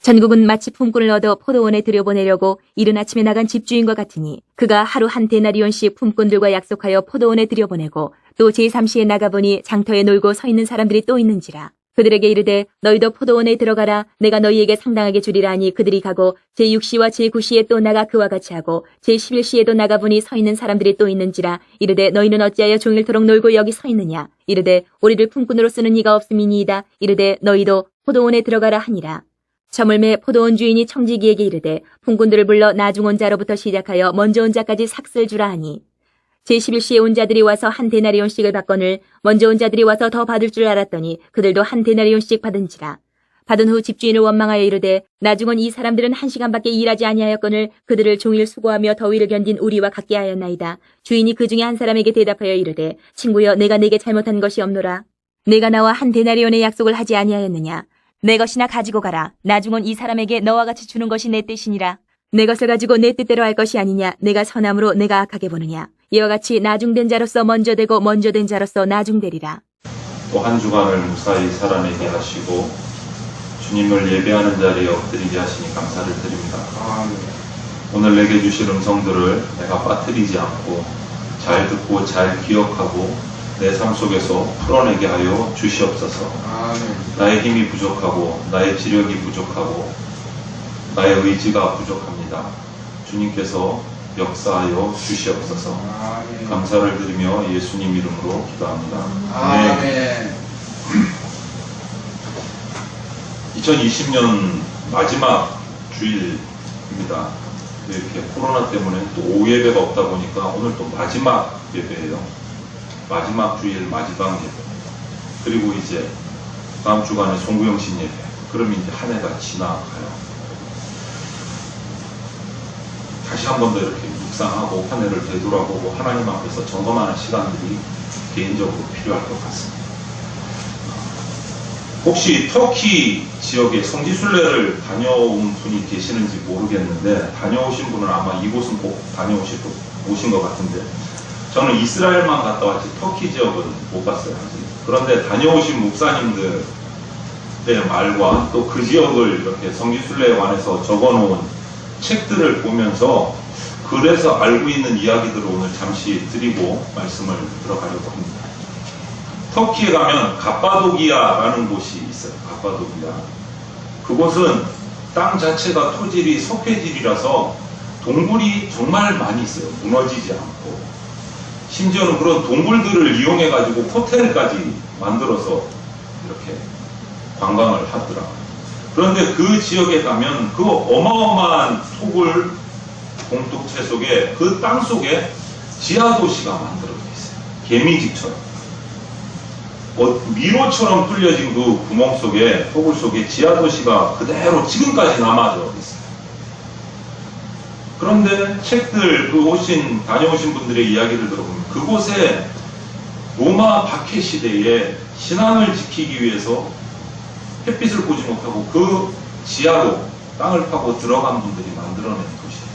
전국은 마치 품꾼을 얻어 포도원에 들여보내려고 이른 아침에 나간 집주인과 같으니 그가 하루 한 데나리온씩 품꾼들과 약속하여 포도원에 들여보내고 또 제3시에 나가보니 장터에 놀고 서 있는 사람들이 또 있는지라. 그들에게 이르되 너희도 포도원에 들어가라. 내가 너희에게 상당하게 주리라 하니 그들이 가고 제6시와 제9시에 또 나가 그와 같이 하고 제11시에도 나가보니 서 있는 사람들이 또 있는지라. 이르되 너희는 어찌하여 종일토록 놀고 여기 서 있느냐. 이르되 우리를 품꾼으로 쓰는 이가 없음이니이다. 이르되 너희도 포도원에 들어가라 하니라. 저물매 포도원 주인이 청지기에게 이르되 품꾼들을 불러 나중 온 자로부터 시작하여 먼저 온 자까지 삭슬 주라 하니 제11시에 온 자들이 와서 한 데나리온씩을 받거늘 먼저 온 자들이 와서 더 받을 줄 알았더니 그들도 한 데나리온씩 받은지라. 받은 후 집주인을 원망하여 이르되 나중 온 이 사람들은 1시간밖에 일하지 아니하였거늘 그들을 종일 수고하며 더위를 견딘 우리와 같게 하였나이다. 주인이 그 중에 한 사람에게 대답하여 이르되 친구여 내가 내게 잘못한 것이 없노라. 내가 나와 한 데나리온의 약속을 하지 아니하였느냐. 내 것이나 가지고 가라. 나중 온 이 사람에게 너와 같이 주는 것이 내 뜻이니라. 내 것을 가지고 내 뜻대로 할 것이 아니냐. 내가 선함으로 내가 악하게 보느냐. 이와 같이 나중된 자로서 먼저 되고 먼저 된 자로서 나중되리라. 또 한 주간을 무사히 살아내게 하시고 주님을 예배하는 자리에 엎드리게 하시니 감사를 드립니다. 오늘 내게 주실 음성들을 내가 빠뜨리지 않고 잘 듣고 잘 기억하고 내 삶 속에서 풀어내게 하여 주시옵소서. 나의 힘이 부족하고 나의 지력이 부족하고 나의 의지가 부족합니다. 주님께서 역사하여 주시옵소서. 감사를 드리며 예수님 이름으로 기도합니다. 아멘. 2020년 마지막 주일입니다. 이렇게 코로나 때문에 또 오후 예배가 없다 보니까 오늘 또 마지막 예배예요. 마지막 주일 마지막 예배. 그리고 이제 다음 주간에 송구영신 예배. 그럼 이제 한 해가 지나가요. 다시 한 번 더 이렇게 묵상하고 한 해를 되돌아보고 하나님 앞에서 점검하는 시간들이 개인적으로 필요할 것 같습니다. 혹시 터키 지역에 성지순례를 다녀온 분이 계시는지 모르겠는데 다녀오신 분은 아마 이곳은 꼭 오신 것 같은데 저는 이스라엘만 갔다 왔지 터키 지역은 못 갔어요. 아직. 그런데 다녀오신 목사님들의 말과 또 그 지역을 이렇게 성지순례에 관해서 적어놓은 책들을 보면서 그래서 알고 있는 이야기들을 오늘 잠시 드리고 말씀을 들어가려고 합니다. 터키에 가면 갑바도기아라는 곳이 있어요. 갑바도기아. 그곳은 땅 자체가 토질이 석회질이라서 동굴이 정말 많이 있어요. 무너지지 않고. 심지어는 그런 동굴들을 이용해 가지고 호텔까지 만들어서 이렇게 관광을 하더라고요. 그런데 그 지역에 가면 그 어마어마한 토굴 공동체 속에 그 땅 속에 지하도시가 만들어져 있어요. 개미집처럼. 미로처럼 뚫려진 그 구멍 속에, 토굴 속에 지하도시가 그대로 지금까지 남아져 있어요. 그런데 책들, 다녀오신 분들의 이야기를 들어보면 그곳에 로마 박해 시대에 신앙을 지키기 위해서 햇빛을 보지 못하고 그 지하로 땅을 파고 들어간 분들이 만들어낸 도시예요.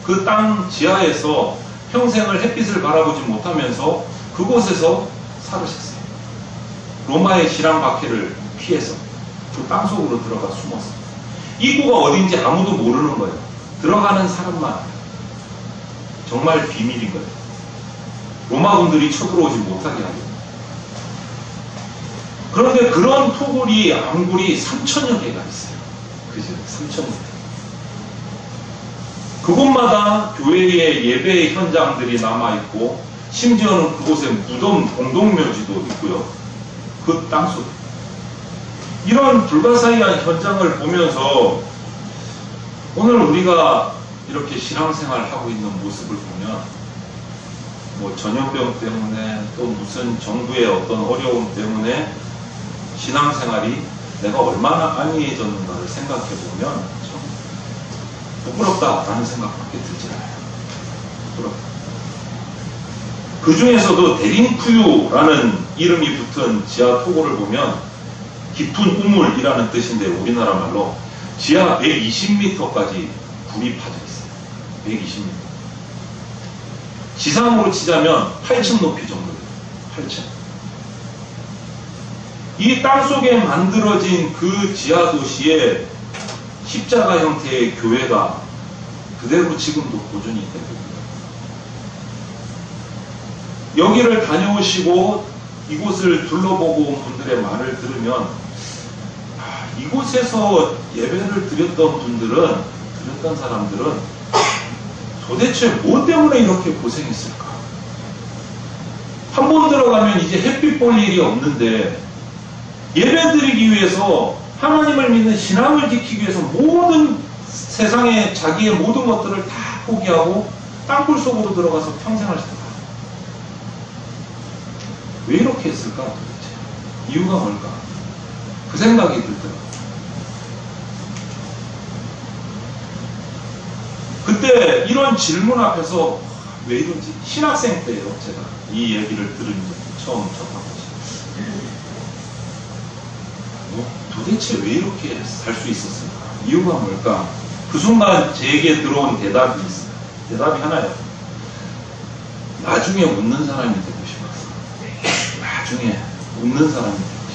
그 땅 지하에서 평생을 햇빛을 바라보지 못하면서 그곳에서 살으셨어요. 로마의 신앙 박해를 피해서 그 땅 속으로 들어가 숨었어요. 입구가 어딘지 아무도 모르는 거예요. 들어가는 사람만. 정말 비밀인 거예요. 로마군들이 쳐들어오지 못하게 하려고. 그런데 그런 토굴이, 앙굴이 3,000여 개가 있어요. 그죠? 3,000여 개. 그곳마다 교회의 예배 현장들이 남아있고, 심지어는 그곳에 무덤 공동묘지도 있고요. 그 땅속. 이런 불가사의한 현장을 보면서 오늘 우리가 이렇게 신앙생활을 하고 있는 모습을 보면 뭐 전염병 때문에 또 무슨 정부의 어떤 어려움 때문에 신앙생활이 내가 얼마나 안이해졌는가를 생각해 보면 참 부끄럽다라는 생각밖에 들지 않아요. 부끄럽다. 그 중에서도 데린쿠유라는 이름이 붙은 지하 토굴을 보면 깊은 우물이라는 뜻인데 우리나라 말로 지하 120m까지 불이 파져 있어요. 120m. 지상으로 치자면 8층 높이 정도 돼요. 8층. 이 땅속에 만들어진 그 지하 도시에 십자가 형태의 교회가 그대로 지금도 보존이 됩니다. 여기를 다녀오시고 이곳을 둘러보고 온 분들의 말을 들으면 이곳에서 예배를 드렸던 드렸던 사람들은 도대체 뭐 때문에 이렇게 고생했을까? 한 번 들어가면 이제 햇빛 볼 일이 없는데 예배 드리기 위해서 하나님을 믿는 신앙을 지키기 위해서 모든 세상에 자기의 모든 것들을 다 포기하고 땅굴 속으로 들어가서 평생을 살아. 왜 이렇게 했을까 도대체? 이유가 뭘까? 그 생각이 들더라고요. 그때 이런 질문 앞에서 왜 이런지 신학생 때예요. 제가 이 얘기를 들은 적 처음 접한 것이. 도대체 왜 이렇게 살 수 있었을까? 이유가 뭘까? 그 순간 제게 들어온 대답이 있어요. 대답이 하나예요. 나중에 웃는 사람이 되고 싶었어. 나중에 웃는 사람이 되고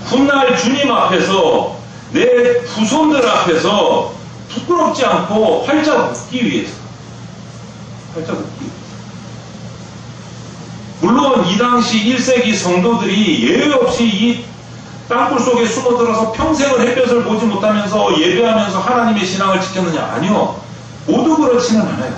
싶었어. 훗날 주님 앞에서 내 후손들 앞에서 부끄럽지 않고 활짝 웃기 위해서. 활짝 웃기 위해서. 물론 이 당시 1세기 성도들이 예외 없이 이 땅굴 속에 숨어들어서 평생을 햇볕을 보지 못하면서 예배하면서 하나님의 신앙을 지켰느냐? 아니요. 모두 그렇지는 않아요.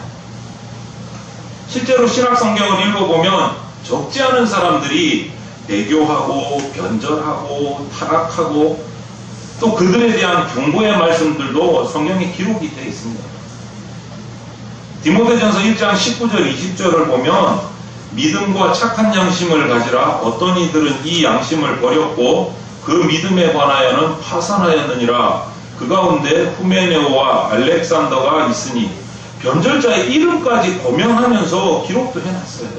실제로 신학 성경을 읽어보면 적지 않은 사람들이 배교하고 변절하고 타락하고 또 그들에 대한 경고의 말씀들도 성경에 기록이 되어 있습니다. 디모데전서 1장 19절 20절을 보면 믿음과 착한 양심을 가지라. 어떤 이들은 이 양심을 버렸고 그 믿음에 관하여는 파산하였느니라. 그 가운데 후메네오와 알렉산더가 있으니 변절자의 이름까지 거명하면서 기록도 해놨어요.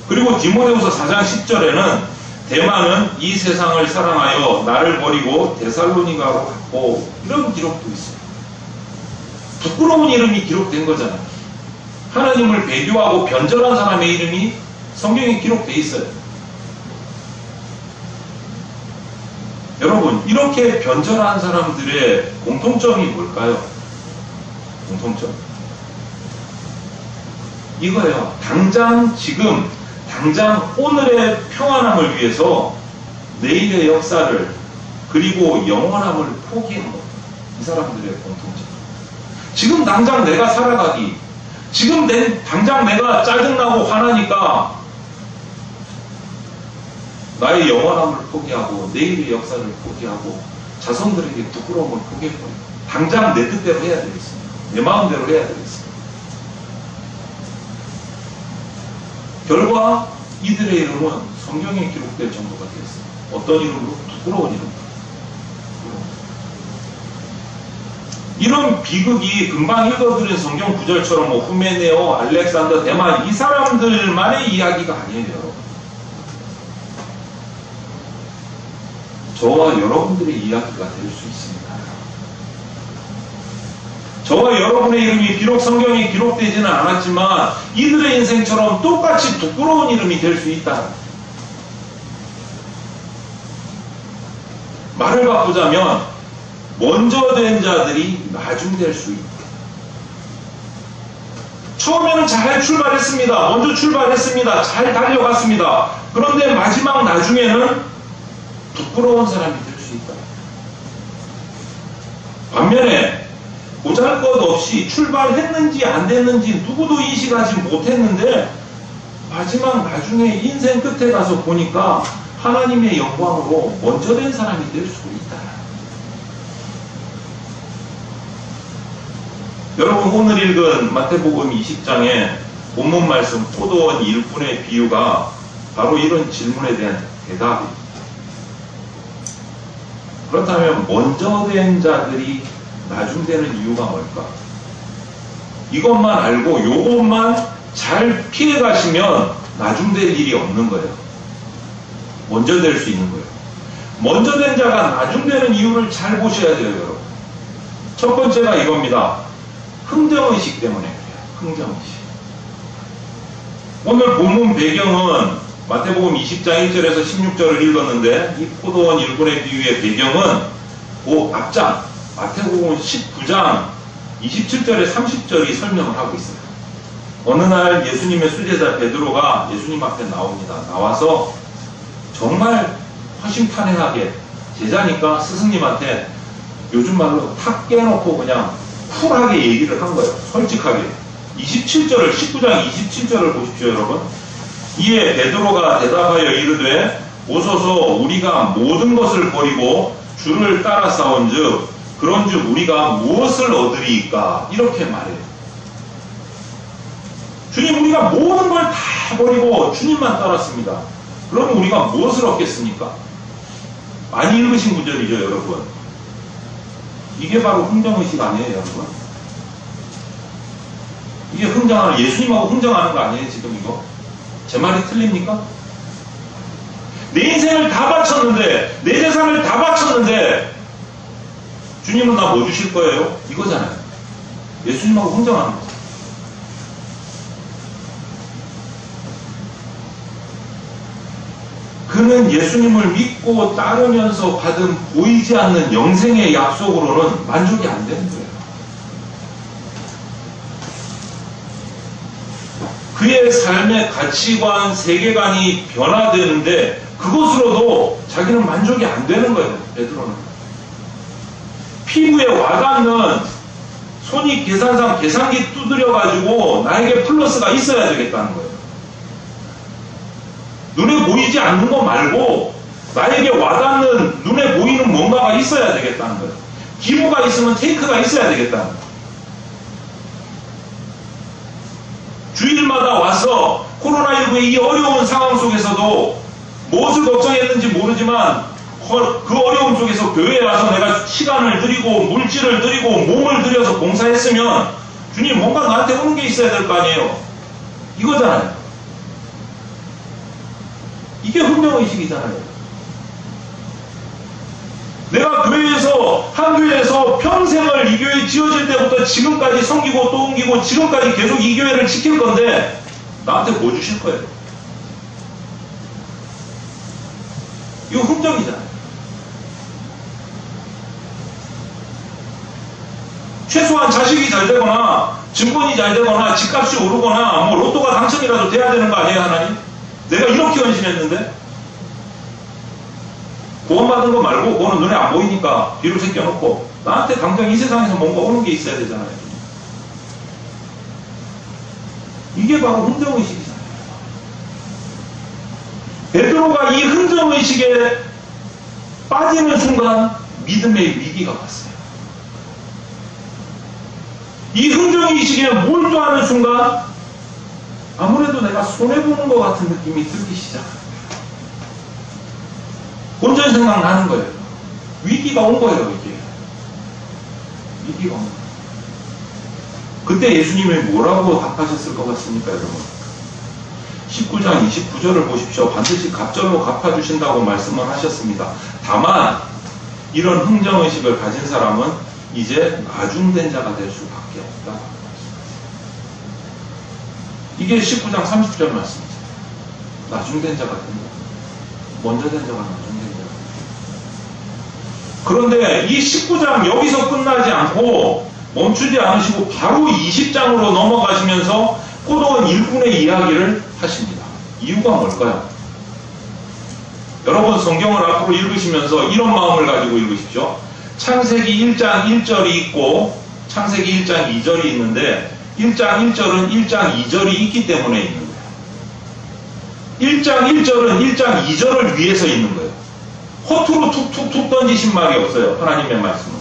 그리고 디모데후서 4장 10절에는 대만은 이 세상을 사랑하여 나를 버리고 데살로니가로 갔고 이런 기록도 있어요. 부끄러운 이름이 기록된 거잖아요. 하나님을 배교하고 변절한 사람의 이름이 성경에 기록되어 있어요. 여러분, 이렇게 변절한 사람들의 공통점이 뭘까요? 공통점. 이거예요. 당장 지금, 당장 오늘의 평안함을 위해서 내일의 역사를 그리고 영원함을 포기한 것. 이 사람들의 공통점. 지금 당장 내가 살아가기, 지금 당장 내가 짜증나고 화나니까 나의 영원함을 포기하고 내일의 역사를 포기하고 자손들에게 부끄러움을 포기해버려요. 당장 내 뜻대로 해야 되겠습니다. 내 마음대로 해야 되겠습니다. 결과 이들의 이름은 성경에 기록될 정도가 되었어요. 어떤 이름으로? 부끄러운 이름. 이런 비극이 금방 읽어드린 성경 구절처럼 뭐 후메네오, 알렉산더, 대만 이 사람들만의 이야기가 아니에요. 여러분. 저와 여러분들의 이야기가 될 수 있습니다. 저와 여러분의 이름이 비록 성경에 기록되지는 않았지만 이들의 인생처럼 똑같이 부끄러운 이름이 될 수 있다. 말을 바꾸자면 먼저 된 자들이 나중될 수 있다. 처음에는 잘 출발했습니다. 먼저 출발했습니다. 잘 달려갔습니다. 그런데 마지막 나중에는 부끄러운 사람이 될 수 있다. 반면에 보잘것없이 출발했는지 안 됐는지 누구도 인식하지 못했는데 마지막 나중에 인생 끝에 가서 보니까 하나님의 영광으로 먼저 된 사람이 될 수 있다. 여러분, 오늘 읽은 마태복음 20장의 본문 말씀 포도원 일꾼의 비유가 바로 이런 질문에 대한 대답입니다. 그렇다면 먼저 된 자들이 나중 되는 이유가 뭘까? 이것만 알고 이것만 잘 피해 가시면 나중 될 일이 없는 거예요. 먼저 될 수 있는 거예요. 먼저 된 자가 나중 되는 이유를 잘 보셔야 돼요, 여러분. 첫 번째가 이겁니다. 흥정의식 때문에 그래요. 흥정의식. 오늘 본문 배경은 마태복음 20장 1절에서 16절을 읽었는데 이 포도원 일꾼의 비유의 배경은 그 앞장 마태복음 19장 27절에 30절이 설명을 하고 있어요. 어느 날 예수님의 수제자 베드로가 예수님 앞에 나옵니다. 나와서 정말 허심탄회하게 제자니까 스승님한테 요즘 말로 탁 깨놓고 그냥 쿨하게 얘기를 한 거예요. 솔직하게. 19장 27절을 보십시오, 여러분. 이에 베드로가 대답하여 이르되 오소서 우리가 모든 것을 버리고 주를 따라 싸운즉 그런즉 우리가 무엇을 얻으리이까? 이렇게 말해요. 주님, 우리가 모든 걸 다 버리고 주님만 따랐습니다. 그러면 우리가 무엇을 얻겠습니까? 많이 읽으신 구절이죠, 여러분. 이게 바로 흥정의식 아니에요, 여러분? 이게 흥정하는, 예수님하고 흥정하는 거 아니에요, 지금 이거? 제 말이 틀립니까? 내 인생을 다 바쳤는데, 내 재산을 다 바쳤는데, 주님은 나 뭐 주실 거예요? 이거잖아요. 예수님하고 흥정하는 거죠. 그는 예수님을 믿고 따르면서 받은 보이지 않는 영생의 약속으로는 만족이 안 되는 거예요. 그의 삶의 가치관, 세계관이 변화되는데 그것으로도 자기는 만족이 안 되는 거예요. 베드로는. 피부에 와닿는 손익 계산상 계산기 두드려가지고 나에게 플러스가 있어야 되겠다는 거예요. 눈에 보이지 않는 거 말고 나에게 와닿는 눈에 보이는 뭔가가 있어야 되겠다는 거예요. 기부가 있으면 테이크가 있어야 되겠다는 거예요. 주일마다 와서 코로나19의 이 어려운 상황 속에서도 무엇을 걱정했는지 모르지만 그 어려움 속에서 교회에 와서 내가 시간을 들이고 물질을 들이고 몸을 들여서 봉사했으면 주님 뭔가 나한테 오는 게 있어야 될 거 아니에요. 이거잖아요. 이게 흥정의식이잖아요. 내가 교회에서 한 교회에서 평생을 이 교회 지어질 때부터 지금까지 섬기고 또 옮기고 지금까지 계속 이 교회를 지킬 건데 나한테 뭐 주실 거예요? 이거 흥정이잖아요. 최소한 자식이 잘 되거나 증권이 잘 되거나 집값이 오르거나 뭐 로또가 당첨이라도 돼야 되는 거 아니에요, 하나님? 내가 이렇게 헌신했는데 구원받은 거 말고 그거는 눈에 안 보이니까 뒤로 제껴놓고 나한테 당장 이 세상에서 뭔가 오는 게 있어야 되잖아요. 이게 바로 흥정의식이잖아요. 베드로가 이 흥정의식에 빠지는 순간 믿음의 위기가 왔어요. 이 흥정의식에 몰두하는 순간 아무래도 내가 손해보는 것 같은 느낌이 들기 시작합니다. 본전 생각나는 거예요. 위기가 온 거예요, 이게. 위기가 온 거예요. 그때 예수님이 뭐라고 답하셨을 것 같습니까, 여러분? 19장 29절을 보십시오. 반드시 갑절로 갚아주신다고 말씀을 하셨습니다. 다만 이런 흥정의식을 가진 사람은 이제 나중된 자가 될 수밖에 없다. 이게 19장 30절 말씀이죠. 나중된 자가 된다. 먼저 된 자가 나중된 자가 된다. 그런데 이 19장 여기서 끝나지 않고 멈추지 않으시고 바로 20장으로 넘어가시면서 포도원 일꾼의 이야기를 하십니다. 이유가 뭘까요? 여러분 성경을 앞으로 읽으시면서 이런 마음을 가지고 읽으십시오. 창세기 1장 1절이 있고 창세기 1장 2절이 있는데 1장 1절은 1장 2절이 있기 때문에 있는 거예요. 1장 1절은 1장 2절을 위해서 있는 거예요. 허투루 툭툭툭 던지신 말이 없어요. 하나님의 말씀은.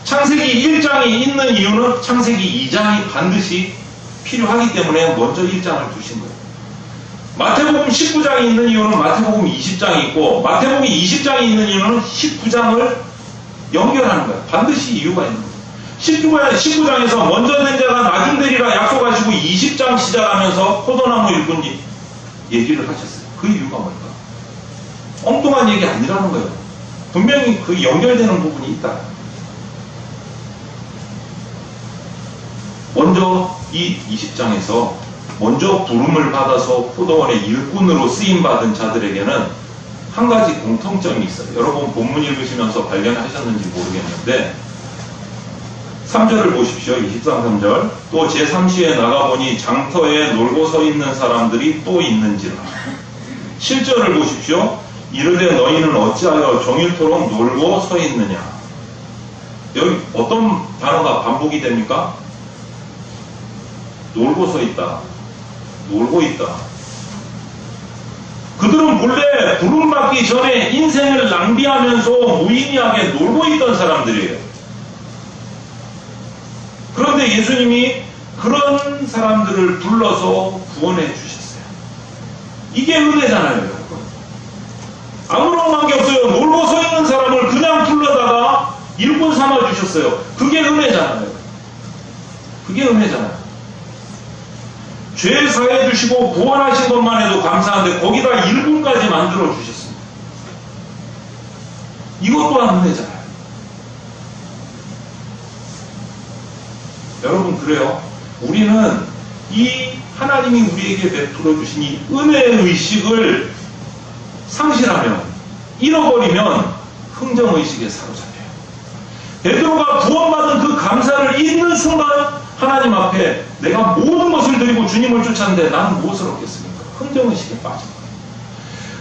창세기 1장이 있는 이유는 창세기 2장이 반드시 필요하기 때문에 먼저 1장을 두신 거예요. 마태복음 19장이 있는 이유는 마태복음 20장이 있고 마태복음 20장이 있는 이유는 19장을 연결하는 거예요. 반드시 이유가 있는 거예요. 19장에서 먼저 된 자가 나중 되리라 약속하시고 20장 시작하면서 포도나무 일꾼 얘기를 하셨어요. 그 이유가 뭘까? 엉뚱한 얘기 아니라는 거예요. 분명히 그 연결되는 부분이 있다. 먼저 이 20장에서 먼저 부름을 받아서 포도원의 일꾼으로 쓰임받은 자들에게는 한 가지 공통점이 있어요. 여러분 본문 읽으시면서 발견하셨는지 모르겠는데 3절을 보십시오. 23, 3절. 또 제3시에 나가보니 장터에 놀고 서 있는 사람들이 또 있는지라. 7절을 보십시오. 이르되 너희는 어찌하여 종일토록 놀고 서 있느냐. 여기 어떤 단어가 반복이 됩니까? 놀고 서 있다. 놀고 있다. 그들은 본래 부름받기 전에 인생을 낭비하면서 무의미하게 놀고 있던 사람들이에요. 그런데 예수님이 그런 사람들을 불러서 구원해 주셨어요. 이게 은혜잖아요, 여러분. 아무런 관계 없어요. 놀고 서 있는 사람을 그냥 불러다가 일꾼 삼아 주셨어요. 그게 은혜잖아요. 그게 은혜잖아요. 죄 사해 주시고 구원하신 것만 해도 감사한데 거기다 일꾼까지 만들어 주셨습니다. 이것 또한 은혜잖아요. 여러분 그래요. 우리는 이 하나님이 우리에게 베풀어 주신 이 은혜의 의식을 상실하면, 잃어버리면 흥정의식에 사로잡혀요. 베드로가 구원받은 그 감사를 잊는 순간 하나님 앞에 내가 모든 것을 드리고 주님을 쫓았는데 나는 무엇을 얻겠습니까? 흥정의식에 빠져요.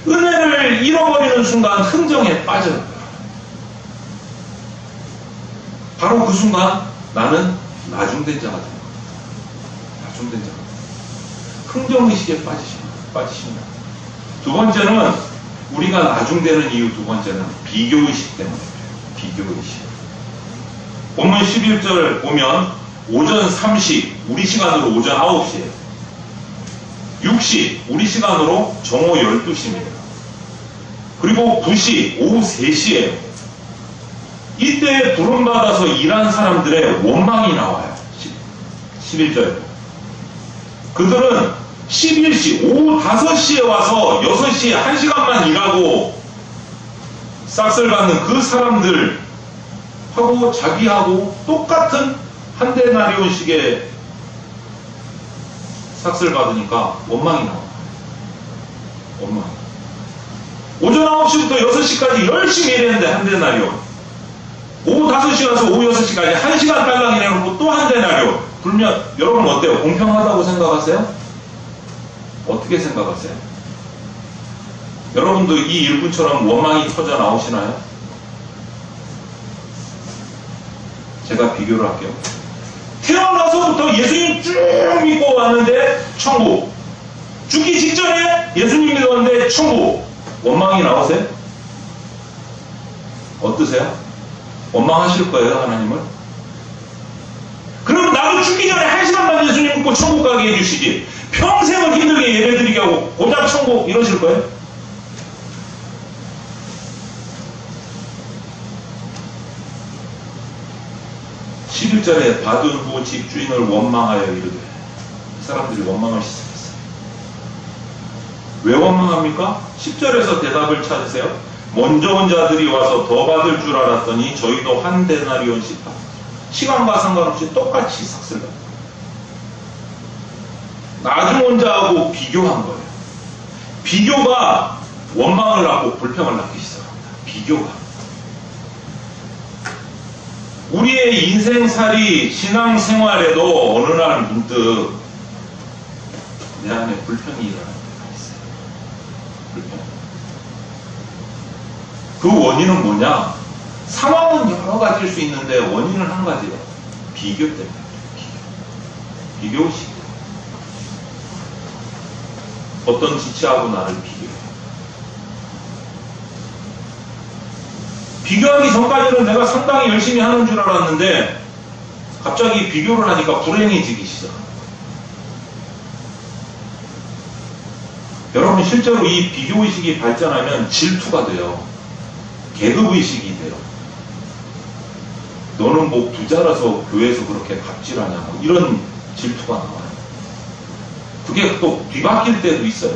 은혜를 잃어버리는 순간 흥정에 빠져요. 바로 그 순간 나는 나중된 자가 됩니다. 나중된 자가 됩니다. 흥정의식에 빠지십니다. 두 번째는 우리가 나중되는 이유 두 번째는 비교의식 때문에 그래요. 비교의식. 본문 11절 보면 오전 3시, 우리 시간으로 오전 9시에 6시, 우리 시간으로 정오 12시입니다. 그리고 9시, 오후 3시에 이때 부름받아서 일한 사람들의 원망이 나와요. 11절. 그들은 11시, 오후 5시에 와서 6시에 1시간만 일하고 싹쓸 받는 그 사람들하고 자기하고 똑같은 한 데나리온씩의 삭슬 받으니까 원망이 나와요. 원망. 오전 9시부터 6시까지 열심히 일했는데 한 데나리온. 오후 5시 가서 오후 6시까지 1시간 딸랑 일해놓고 또 한 데나리온. 불면 여러분 어때요? 공평하다고 생각하세요? 어떻게 생각하세요? 여러분도 이 일꾼처럼 원망이 터져 나오시나요? 제가 비교를 할게요. 태어나서부터 예수님 쭉 믿고 왔는데 천국. 죽기 직전에 예수님 믿었는데 천국. 원망이 나오세요? 어떠세요? 원망하실 거예요, 하나님을? 그럼 나도 죽기 전에 1시간만 예수님 믿고 천국 가게 해주시지. 평생을 힘들게 예배드리게 하고 고작 천국 이러실 거예요? (11절에) 11절에 받은 후 집주인을 원망하여 이르되, 이 사람들이 원망을 시작했어요. 왜 원망합니까? 10절에서 대답을 찾으세요. 먼저 온 자들이 와서 더 받을 줄 알았더니 저희도 한 데나리온씩 받았다. 시간과 상관없이 똑같이 삭슬받았다. 나중 온 자하고 비교한 거예요. 비교가 원망을 낳고 불평을 낳기 시작합니다. 비교가. 우리의 인생살이 신앙생활에도 어느 날 문득 내 안에 불평이 일어나는 때가 있어요. 불평. 그 원인은 뭐냐? 상황은 여러 가지일 수 있는데 원인은 한 가지예요. 비교 때문에. 비교의식. 어떤 지체하고 나를 비교해요. 비교하기 전까지는 내가 상당히 열심히 하는 줄 알았는데 갑자기 비교를 하니까 불행해지기 시작합니다. 여러분 실제로 이 비교의식이 발전하면 질투가 돼요. 계급의식이 돼요. 너는 뭐 부자라서 교회에서 그렇게 갑질하냐 뭐 이런 질투가 나와요. 그게 또 뒤바뀔 때도 있어요.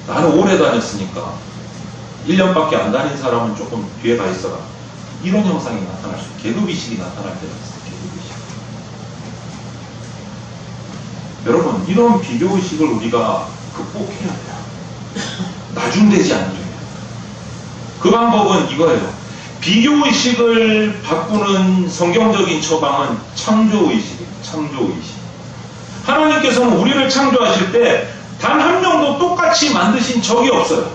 나는 오래 다녔으니까 1년밖에 안 다닌 사람은 조금 뒤에 가 있어라. 이런 현상이 나타날 수 있어요. 계급의식이 나타날 때가 있어요. 계급의식. 여러분, 이런 비교의식을 우리가 극복해야 돼요. 나중되지 않으려면. 그 방법은 이거예요. 비교의식을 바꾸는 성경적인 처방은 창조의식이에요. 창조의식. 하나님께서는 우리를 창조하실 때 단 한 명도 똑같이 만드신 적이 없어요.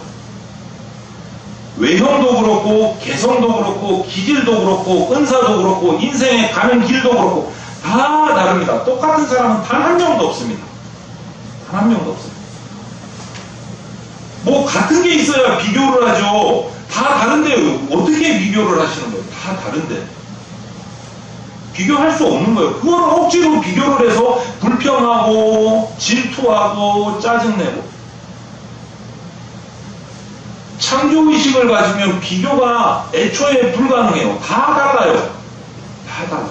외형도 그렇고 개성도 그렇고 기질도 그렇고 은사도 그렇고 인생에 가는 길도 그렇고 다 다릅니다. 똑같은 사람은 단 한 명도 없습니다. 단 한 명도 없어요. 뭐 같은 게 있어야 비교를 하죠. 다 다른데 어떻게 비교를 하시는 거예요? 다 다른데 비교할 수 없는 거예요. 그걸 억지로 비교를 해서 불평하고 질투하고 짜증내고. 창조의식을 가지면 비교가 애초에 불가능해요. 다 달라요. 다 달라요.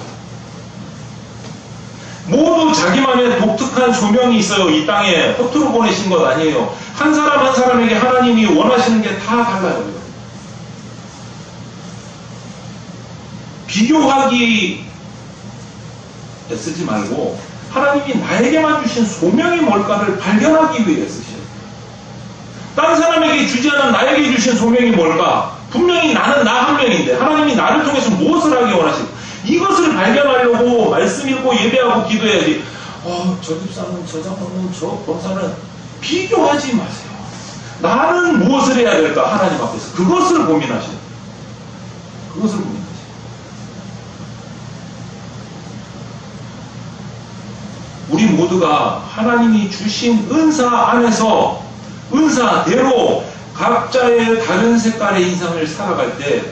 모두 자기만의 독특한 소명이 있어요. 이 땅에 허투루 보내신 것 아니에요. 한 사람 한 사람에게 하나님이 원하시는 게 다 달라요. 비교하기 쓰지 말고 하나님이 나에게만 주신 소명이 뭘까를 발견하기 위해 쓰셔요. 다른 사람에게 주지 않은 나에게 주신 소명이 뭘까? 분명히 나는 나 한 명인데 하나님이 나를 통해서 무엇을 하기 원하실까? 이것을 발견하려고 말씀 읽고 예배하고 기도해야지. 저 집사는, 저 장로는, 저 권사는 비교하지 마세요. 나는 무엇을 해야 될까? 하나님 앞에서 그것을 고민하세요. 그것을 고민하세요. 우리 모두가 하나님이 주신 은사 안에서 은사대로 각자의 다른 색깔의 인생을 살아갈 때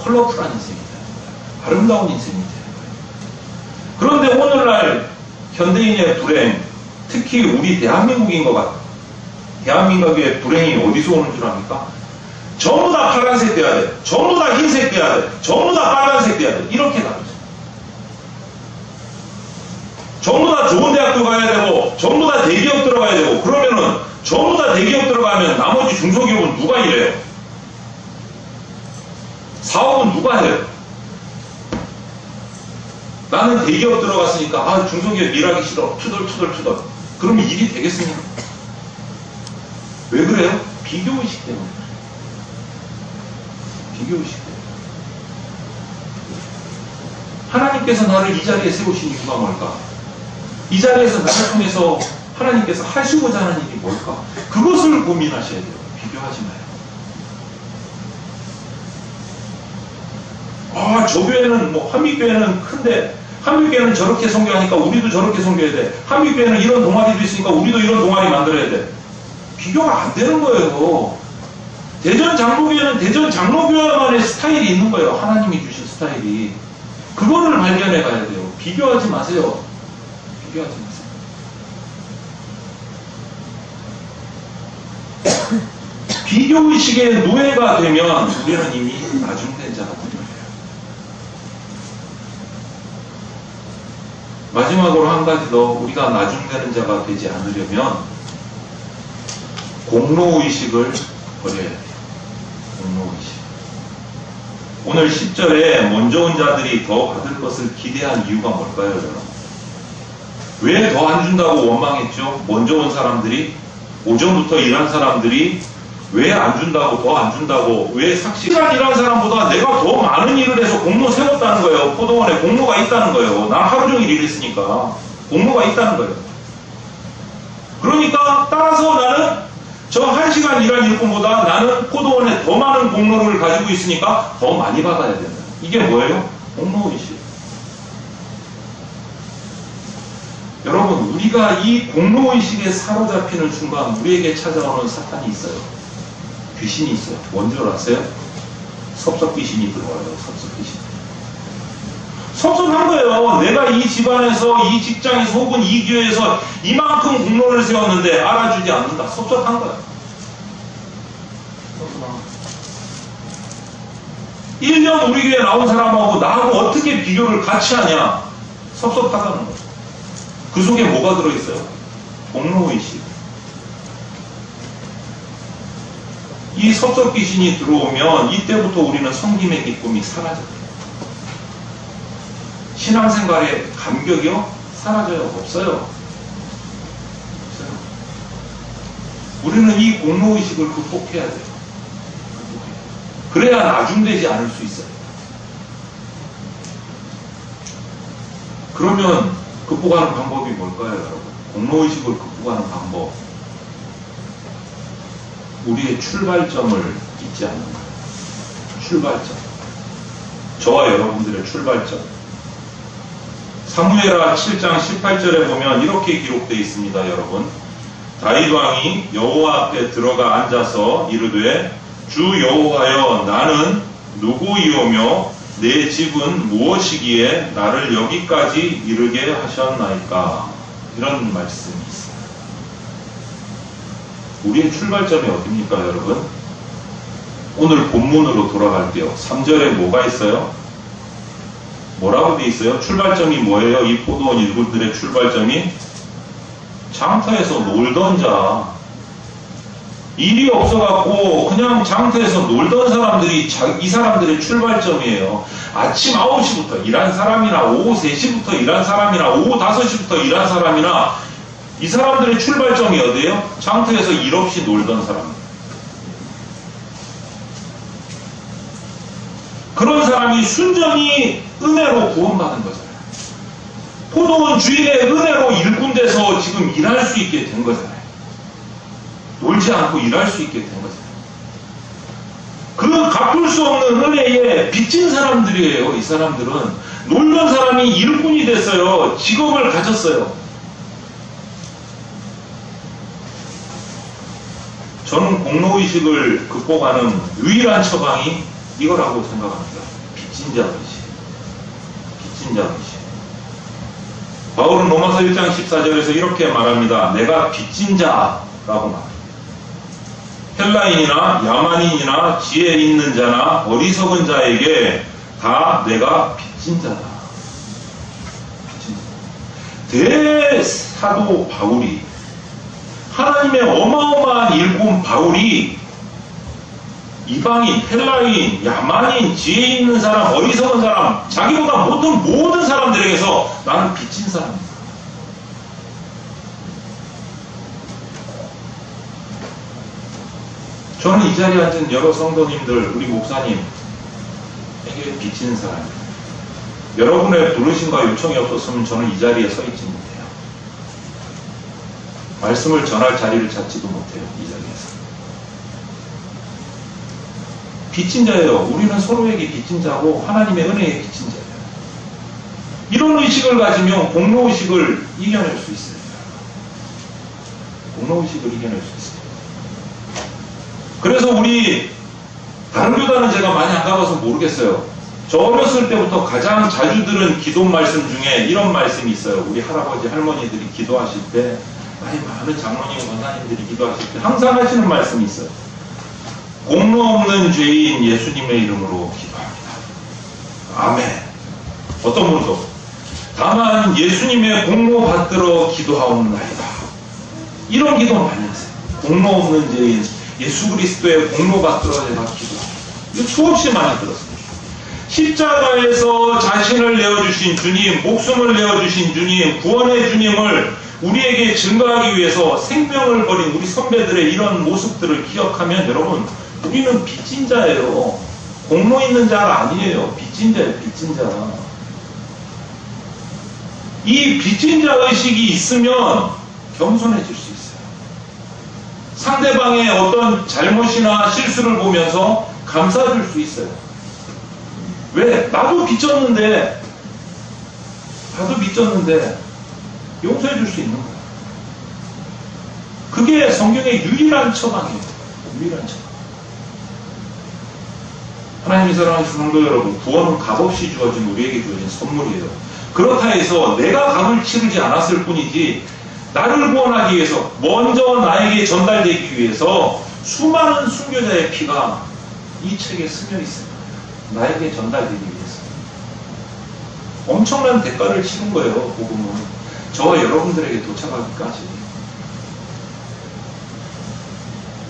컬러풀한 인생이 되는 거예요. 아름다운 인생이 되는 거예요. 그런데 오늘날 현대인의 불행, 특히 우리 대한민국인 것 같아요. 대한민국의 불행이 어디서 오는 줄 압니까? 전부 다 파란색 돼야 돼. 전부 다 흰색 돼야 돼. 전부 다 빨간색 돼야 돼. 이렇게 다르죠. 전부 다 좋은 대학교 가야 되고 전부 다 대기업 들어가야 되고 그러면은 전부 다 대기업 들어가면 나머지 중소기업은 누가 일해요? 사업은 누가 해요? 나는 대기업 들어갔으니까 중소기업 일하기 싫어. 투덜투덜. 그러면 일이 되겠습니까? 왜 그래요? 비교의식 때문에. 비교의식 때문에. 하나님께서 나를 이 자리에 세우신 이유가 뭘까? 이 자리에서 나를 통해서 하나님께서 하시고자 하는 일이 뭘까? 그것을 고민하셔야 돼요. 비교하지 마요. 저 교회는 한빛교회는 큰데 한빛교회는 저렇게 선교하니까 우리도 저렇게 선교해야 돼. 한빛교회는 이런 동아리도 있으니까 우리도 이런 동아리 만들어야 돼. 비교가 안 되는 거예요. 대전 장로교회는 대전 장로교회만의 스타일이 있는 거예요. 하나님이 주신 스타일이. 그거를 발견해 가야 돼요. 비교하지 마세요. 비교하지 마세요. 비교의식의 노예가 되면 우리는 이미 나중된 자가 되는 거예요. 마지막으로 한 가지 더, 우리가 나중되는 자가 되지 않으려면 공로의식을 버려야 돼요. 공로의식. 오늘 10절에 먼저 온 자들이 더 받을 것을 기대한 이유가 뭘까요, 여러분? 왜 더 안 준다고 원망했죠? 먼저 온 사람들이, 오전부터 일한 사람들이 왜 안 준다고, 더 안 준다고, 왜 삭시간 일한 사람보다 내가 더 많은 일을 해서 공로 세웠다는 거예요. 포도원에 공로가 있다는 거예요. 난 하루 종일 일했으니까 공로가 있다는 거예요. 그러니까 따라서 나는 저 1시간 일한 일꾼보다 나는 포도원에 더 많은 공로를 가지고 있으니까 더 많이 받아야 된다. 이게 뭐예요? 공로의식. 여러분, 우리가 이 공로의식에 사로잡히는 순간 우리에게 찾아오는 사탄이 있어요. 귀신이 있어요. 뭔 줄 아세요? 섭섭귀신이 들어와요. 섭섭귀신. 섭섭한 거예요. 내가 이 집안에서, 이 직장에서, 혹은 이 교회에서 이만큼 공로를 세웠는데 알아주지 않는다. 섭섭한 거예요. 1년 우리 교회 나온 사람하고 나하고 어떻게 비교를 같이 하냐? 섭섭하다는 거예요. 그 속에 뭐가 들어있어요? 공로의식. 이 섭섭귀신이 들어오면 이때부터 우리는 섬김의 기쁨이 사라져요. 신앙생활의 감격이요? 사라져요. 없어요. 우리는 이 공로의식을 극복해야 돼요. 그래야 나중되지 않을 수 있어요. 그러면 극복하는 방법이 뭘까요, 여러분? 공로의식을 극복하는 방법. 우리의 출발점을 잊지 않는 거예요. 출발점. 저와 여러분들의 출발점. 사무엘하 7장 18절에 보면 이렇게 기록되어 있습니다, 여러분. 다윗 왕이 여호와 앞에 들어가 앉아서 이르되 주 여호와여 나는 누구이오며 내 집은 무엇이기에 나를 여기까지 이르게 하셨나이까. 이런 말씀이 있어요. 우리의 출발점이 어디입니까, 여러분? 오늘 본문으로 돌아갈게요. 3절에 뭐가 있어요? 뭐라고 돼 있어요? 출발점이 뭐예요? 이 포도원 일꾼들의 출발점이 장터에서 놀던 자, 일이 없어갖고 그냥 장터에서 놀던 사람들이 이 사람들의 출발점이에요. 아침 9시부터 일한 사람이나 오후 3시부터 일한 사람이나 오후 5시부터 일한 사람이나 이 사람들의 출발점이 어디예요? 장터에서 일 없이 놀던 사람. 그런 사람이 순전히 은혜로 구원받은 거잖아요. 포도원 주인의 은혜로 일꾼돼서 지금 일할 수 있게 된 거잖아요. 놀지 않고 일할 수 있게 된 거잖아요. 그 갚을 수 없는 은혜에 빚진 사람들이에요. 이 사람들은 놀던 사람이 일꾼이 됐어요. 직업을 가졌어요. 저는 공로의식을 극복하는 유일한 처방이 이거라고 생각합니다. 빚진 자 의식. 빚진 자 의식. 바울은 로마서 1장 14절에서 이렇게 말합니다. 내가 빚진 자라고 말합니다. 헬라인이나 야만인이나 지혜 있는 자나 어리석은 자에게 다 내가 빚진 자다. 대사도 바울이, 하나님의 어마어마한 일꾼 바울이 이방인, 헬라인, 야만인, 지혜 있는 사람, 어리석은 사람, 자기보다 못한 모든 사람들에게서 나는 빚진 사람이다. 저는 이 자리에 앉은 여러 성도님들, 우리 목사님에게 빚진 사람입니다. 여러분의 부르심과 요청이 없었으면 저는 이 자리에 서 있지 못해요. 말씀을 전할 자리를 찾지도 못해요. 이 자리에서. 빚진 자예요. 우리는 서로에게 빚진 자고 하나님의 은혜에 빚진 자예요. 이런 의식을 가지면 공로의식을 이겨낼 수 있어요. 공로의식을 이겨낼 수 있어요. 그래서 우리 다른 교단은 제가 많이 안 가봐서 모르겠어요. 저 어렸을 때부터 가장 자주 들은 기도 말씀 중에 이런 말씀이 있어요. 우리 할아버지 할머니들이 기도하실 때, 많은 장로님 권사님들이 기도하실 때 항상 하시는 말씀이 있어요. 공로 없는 죄인 예수님의 이름으로 기도합니다. 아멘. 어떤 분도 다만 예수님의 공로 받들어 기도하옵나이다. 이런 기도 많이 하세요. 공로 없는 죄인 예수 그리스도의 공로 받들어 내가 기도합니다. 이거 수없이 많이 들었습니다. 십자가에서 자신을 내어주신 주님, 목숨을 내어주신 주님, 구원의 주님을 우리에게 증거하기 위해서 생명을 버린 우리 선배들의 이런 모습들을 기억하면 여러분, 우리는 빚진 자예요. 공로 있는 자가 아니에요. 빚진 자예요. 빚진 자. 이 빚진 자 의식이 있으면 겸손해질 수 있어요. 상대방의 어떤 잘못이나 실수를 보면서 감싸줄 수 있어요. 왜? 나도 빚졌는데 용서해 줄 수 있는 거야. 그게 성경의 유일한 처방이에요. 유일한 처방. 하나님이 사랑하는 성도 여러분, 구원은 값없이 주어진 우리에게 주어진 선물이에요. 그렇다 해서 내가 값을 치르지 않았을 뿐이지, 나를 구원하기 위해서, 먼저 나에게 전달되기 위해서 수많은 순교자의 피가 이 책에 스며 있습니다. 나에게 전달되기 위해서. 엄청난 대가를 치른 거예요, 복음은. 저와 여러분들에게 도착하기까지.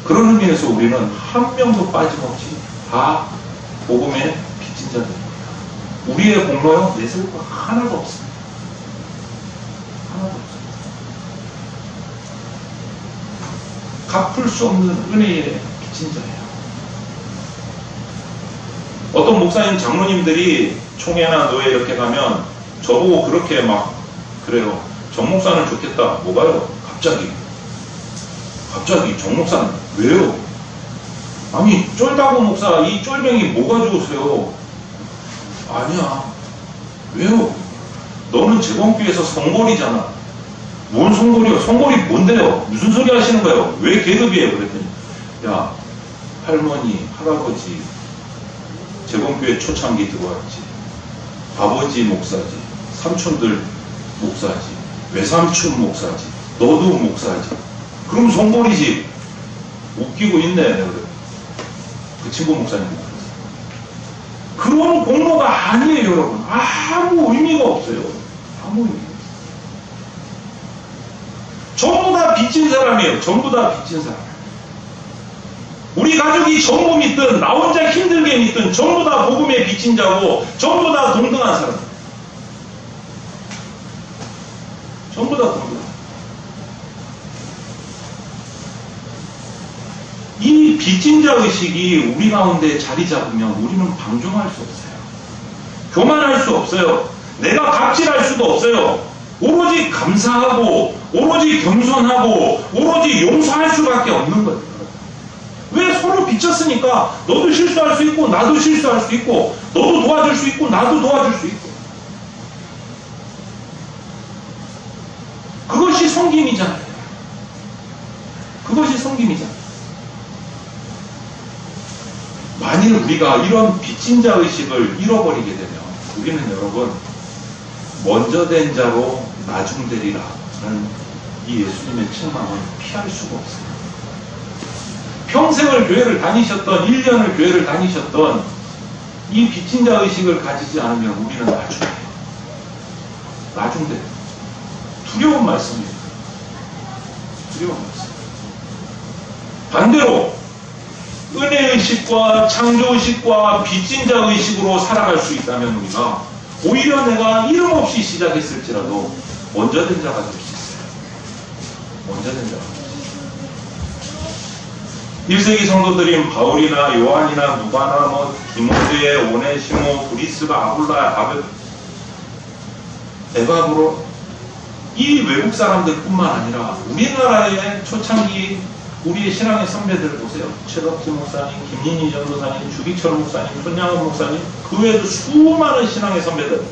그런 의미에서 우리는 한 명도 빠짐없이 다 복음의 빚진 자들입니다. 우리의 공로요, 내세울 거 하나도 없습니다. 하나도 없습니다. 갚을 수 없는 은혜의 빚진 자예요. 어떤 목사님, 장로님들이 총회나 노회 이렇게 가면 저보고 그렇게 막 그래요. 정 목사는 좋겠다. 뭐가요? 갑자기 정 목사는 왜요? 아니 쫄다고 목사 이 쫄병이 뭐가 좋으세요? 아니야. 왜요? 너는 재건교회에서 성골이잖아. 뭔 성골이요? 성골이 뭔데요? 무슨 소리 하시는 거예요? 왜 계급이에요? 그랬더니 야 할머니 할아버지 재건교회 초창기 들어왔지. 아버지 목사지. 삼촌들 목사지. 외삼촌 목사지. 너도 목사지. 그럼 성골이지. 웃기고 있네. 그래. 그 친구 목사님. 그런 공로가 아니에요, 여러분. 아무 의미가 없어요. 아무 의미가 없어요. 전부 다 빚진 사람이에요. 전부 다 빚진 사람. 우리 가족이 전부 믿든 나 혼자 힘들게 믿든 전부 다 복음에 빚진 자고 전부 다 동등한 사람. 전부 다 동등한. 이 빚진 자 의식이 우리 가운데 자리 잡으면 우리는 방종할 수 없어요. 교만할 수 없어요. 내가 갑질할 수도 없어요. 오로지 감사하고 오로지 겸손하고 오로지 용서할 수밖에 없는 거예요. 왜? 서로 빚졌으니까 너도 실수할 수 있고 나도 실수할 수 있고 너도 도와줄 수 있고 나도 도와줄 수 있고 그것이 섬김이잖아요. 그것이 섬김이잖아요. 만일 우리가 이런 빚진 자 의식을 잃어버리게 되면 우리는 여러분 먼저 된 자로 나중되리라 라는 이 예수님의 책망을 피할 수가 없어요. 평생을 교회를 다니셨던 1년을 교회를 다니셨던 이 빚진 자 의식을 가지지 않으면 우리는 나중돼요. 나중돼요. 두려운 말씀이에요. 두려운 말씀. 반대로 은혜의식과 창조의식과 빚진 자 의식으로 살아갈 수 있다면 우리가 오히려 내가 이름 없이 시작했을지라도 먼저 된 자가 될 수 있어요. 먼저 된 자가 될 수 있어요. 1세기 성도들인 바울이나 요한이나 누가나 디모데, 오네시모, 브리스가, 아굴라, 에바브로 이 외국 사람들뿐만 아니라 우리나라의 초창기 우리의 신앙의 선배들을 보세요. 최덕지 목사님, 김민희 전도사님, 주기철 목사님, 손양원 목사님, 그 외에도 수많은 신앙의 선배들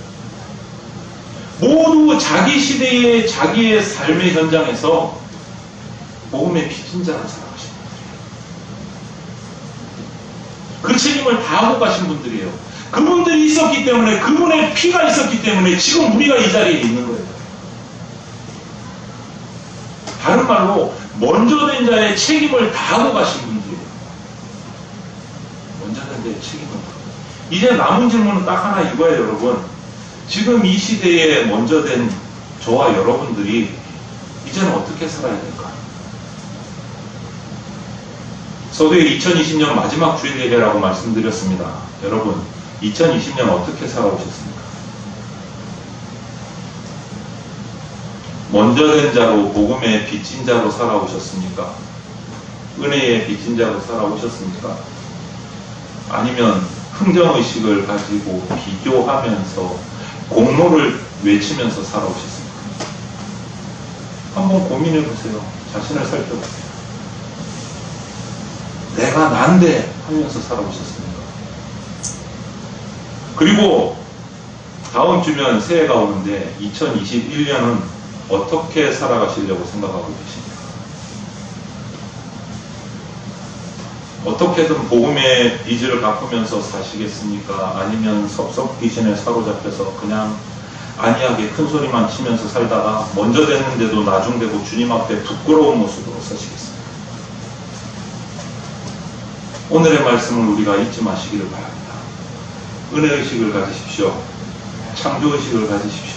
모두 자기 시대의 자기의 삶의 현장에서 복음의 빚진 자로 살아가신 분들이에요. 그 책임을 다 하고 가신 분들이에요. 그분들이 있었기 때문에 그분의 피가 있었기 때문에 지금 우리가 이 자리에 있는 거예요. 다른 말로 먼저 된 자의 책임을 다하고 가신 분들이에요. 먼저 된 자의 책임을 다하고. 이제 남은 질문은 딱 하나 이거예요, 여러분. 지금 이 시대에 먼저 된 저와 여러분들이 이제는 어떻게 살아야 될까? 서두에 2020년 마지막 주일 예배라고 말씀드렸습니다. 여러분, 2020년 어떻게 살아오셨습니까? 먼저 된 자로 복음의 빚진 자로 살아오셨습니까? 은혜의 빚진 자로 살아오셨습니까? 아니면 흥정의식을 가지고 비교하면서 공로를 외치면서 살아오셨습니까? 한번 고민해 보세요. 자신을 살펴보세요. 내가 난데 하면서 살아오셨습니까? 그리고 다음 주면 새해가 오는데 2021년은 어떻게 살아가시려고 생각하고 계십니까? 어떻게든 복음의 빚을 갚으면서 사시겠습니까? 아니면 섭섭귀신에 사로잡혀서 그냥 안이하게 큰 소리만 치면서 살다가 먼저 됐는데도 나중되고 주님 앞에 부끄러운 모습으로 서시겠습니까? 오늘의 말씀을 우리가 잊지 마시기를 바랍니다. 은혜의식을 가지십시오. 창조의식을 가지십시오.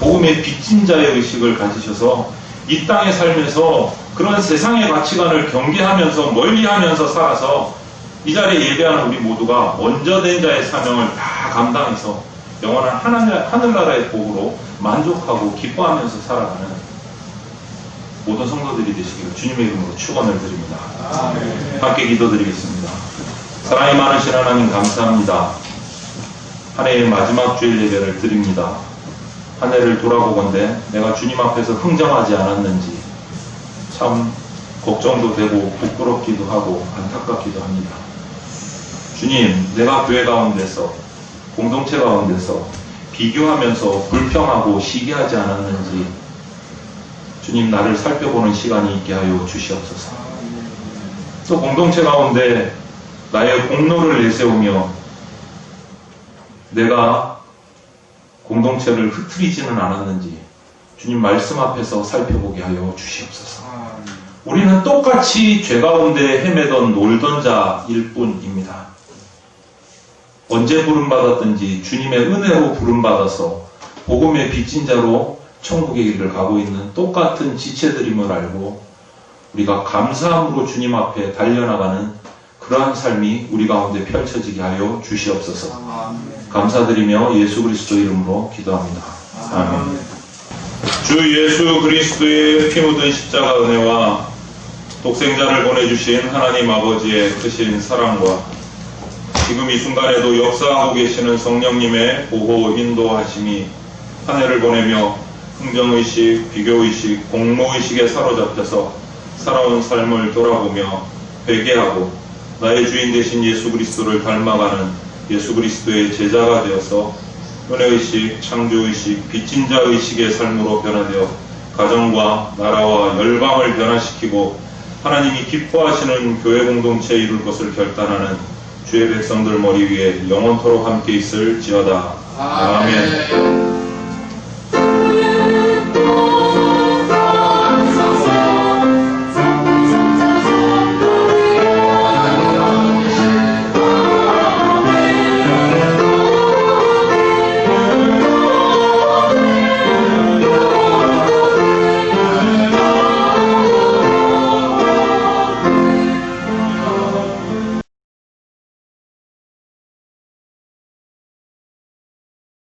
복음의 빚진 자의 의식을 가지셔서 이 땅에 살면서 그런 세상의 가치관을 경계하면서 멀리하면서 살아서 이 자리에 예배하는 우리 모두가 먼저 된 자의 사명을 다 감당해서 영원한 하늘나라의 복으로 만족하고 기뻐하면서 살아가는 모든 성도들이 되시기를 주님의 이름으로 축원을 드립니다. 함께 기도드리겠습니다. 사랑이 많으신 하나님 감사합니다. 한 해의 마지막 주일 예배를 드립니다. 한 해를 돌아보건대 내가 주님 앞에서 흥정하지 않았는지 참 걱정도 되고 부끄럽기도 하고 안타깝기도 합니다. 주님, 내가 교회 가운데서 공동체 가운데서 비교하면서 불평하고 시기하지 않았는지 주님 나를 살펴보는 시간이 있게 하여 주시옵소서. 또 공동체 가운데 나의 공로를 내세우며 내가 공동체를 흐트리지는 않았는지 주님 말씀 앞에서 살펴보게 하여 주시옵소서. 우리는 똑같이 죄 가운데 헤매던 놀던 자일 뿐입니다. 언제 부름받았든지 주님의 은혜로 부름받아서 복음의 빚진 자로 천국의 길을 가고 있는 똑같은 지체들임을 알고 우리가 감사함으로 주님 앞에 달려나가는 그러한 삶이 우리 가운데 펼쳐지게 하여 주시옵소서. 감사드리며 예수 그리스도 이름으로 기도합니다. 아멘. 주 예수 그리스도의 피 묻은 십자가 은혜와 독생자를 보내주신 하나님 아버지의 크신 사랑과 지금 이 순간에도 역사하고 계시는 성령님의 보호 인도하심이 한 해를 보내며 흥정의식, 비교의식, 공로의식에 사로잡혀서 살아온 삶을 돌아보며 회개하고 나의 주인 되신 예수 그리스도를 닮아가는 예수 그리스도의 제자가 되어서 은혜의식, 창조의식, 빚진 자의식의 삶으로 변화되어 가정과 나라와 열방을 변화시키고 하나님이 기뻐하시는 교회 공동체에 이룰 것을 결단하는 주의 백성들 머리 위에 영원토록 함께 있을지어다. 아멘.